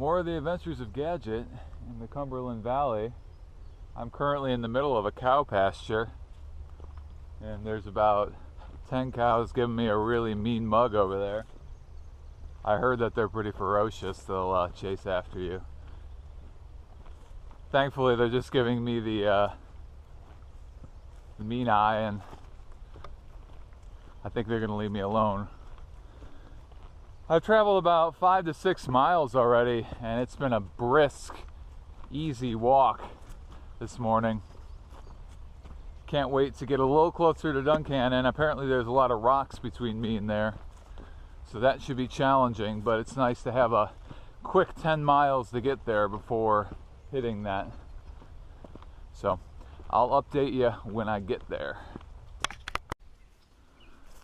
more of the adventures of Gadget in the Cumberland Valley. I'm currently in the middle of a cow pasture, and there's about 10 cows giving me a really mean mug over there. I heard that they're pretty ferocious. They'll chase after you. Thankfully, they're just giving me the mean eye, and I think they're going to leave me alone. I've traveled about 5 to 6 miles already, and it's been a brisk, easy walk this morning. Can't wait to get a little closer to Duncannon. Apparently there's a lot of rocks between me and there, so that should be challenging, but it's nice to have a quick 10 miles to get there before hitting that. So I'll update you when I get there.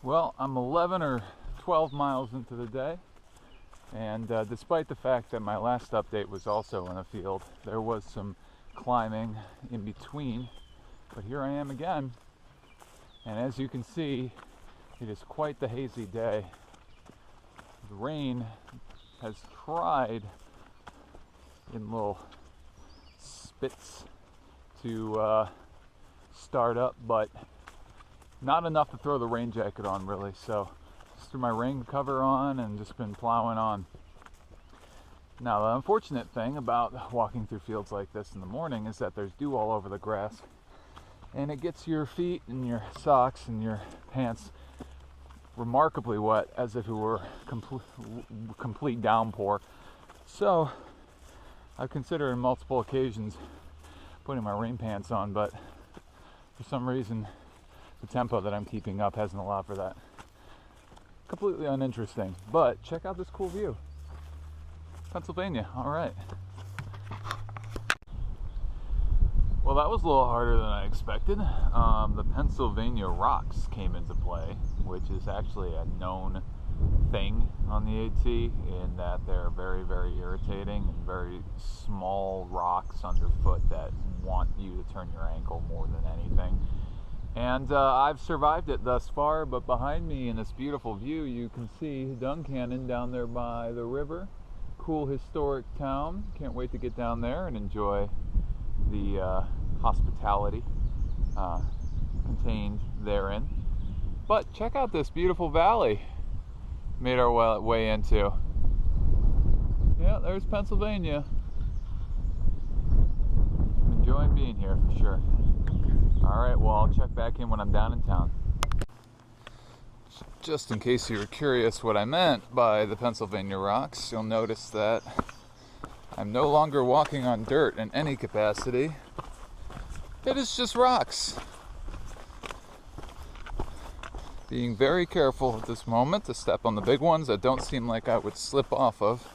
Well, I'm 11 or 12 miles into the day, and despite the fact that my last update was also in a field, there was some climbing in between, but here I am again, and as you can see, it is quite the hazy day. The rain has tried in little spits to start up, but not enough to throw the rain jacket on really, so just threw my rain cover on and just been plowing on. Now the unfortunate thing about walking through fields like this in the morning is that there's dew all over the grass, and it gets your feet and your socks and your pants remarkably wet, as if it were complete downpour. So I've considered on multiple occasions putting my rain pants on, but for some reason the tempo that I'm keeping up hasn't allowed for that. Completely uninteresting, but check out this cool view. Pennsylvania, all right. Well, that was a little harder than I expected. The Pennsylvania rocks came into play, which is actually a known thing on the AT, in that they're very, very irritating and very small rocks underfoot that want you to turn your ankle more than anything. And I've survived it thus far, but behind me in this beautiful view you can see Duncannon down there by the river. Cool historic town. Can't wait to get down there and enjoy the hospitality contained therein. But check out this beautiful valley made our way into. Yeah, there's Pennsylvania. I'm enjoying being here for sure. Alright, well, I'll check back in when I'm down in town. Just in case you were curious what I meant by the Pennsylvania rocks, you'll notice that I'm no longer walking on dirt in any capacity. It is just rocks. Being very careful at this moment to step on the big ones that don't seem like I would slip off of.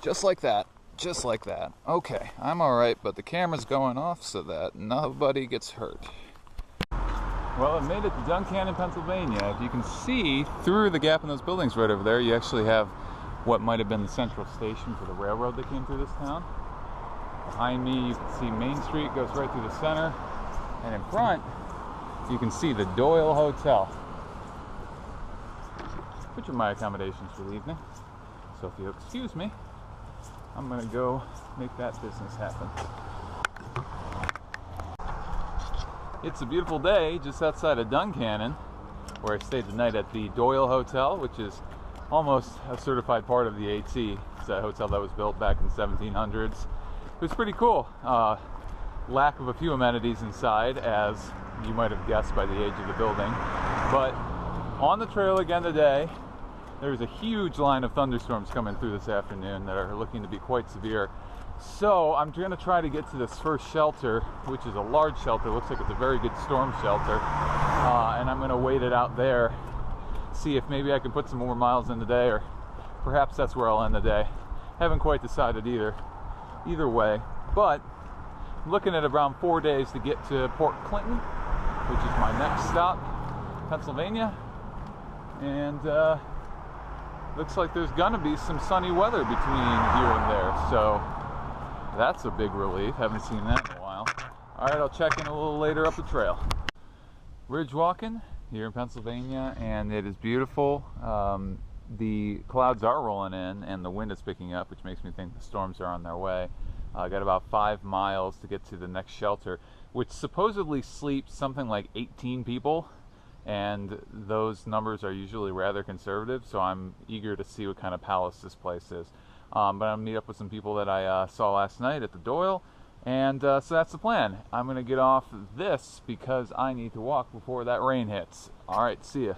Just like that. Just like that. Okay, I'm alright, but the camera's going off so that nobody gets hurt. Well, I made it to Duncannon, Pennsylvania. If you can see through the gap in those buildings right over there, you actually have what might have been the central station for the railroad that came through this town. Behind me, you can see Main Street goes right through the center, and in front, you can see the Doyle Hotel, which are my accommodations for the evening. So if you'll excuse me, I'm gonna go make that business happen. It's a beautiful day just outside of Duncannon, where I stayed the night at the Doyle Hotel, which is almost a certified part of the AT. It's a hotel that was built back in the 1700s. It was pretty cool. Lack of a few amenities inside, as you might have guessed by the age of the building. But on the trail again today, there's a huge line of thunderstorms coming through this afternoon that are looking to be quite severe. So I'm going to try to get to this first shelter, which is a large shelter. Looks like it's a very good storm shelter. And I'm going to wait it out there, see if maybe I can put some more miles in the day, or perhaps that's where I'll end the day. Haven't quite decided either way. But I'm looking at around 4 days to get to Port Clinton, which is my next stop, Pennsylvania. And looks like there's gonna be some sunny weather between here and there, so that's a big relief. Haven't seen that in a while. Alright, I'll check in a little later up the trail. Ridge walking here in Pennsylvania, and it is beautiful. the clouds are rolling in and the wind is picking up, which makes me think the storms are on their way. I got about 5 miles to get to the next shelter, which supposedly sleeps something like 18 people, and those numbers are usually rather conservative, so I'm eager to see what kind of palace this place is. But I'm going to meet up with some people that I saw last night at the Doyle, and so that's the plan. I'm going to get off this because I need to walk before that rain hits. Alright, see ya.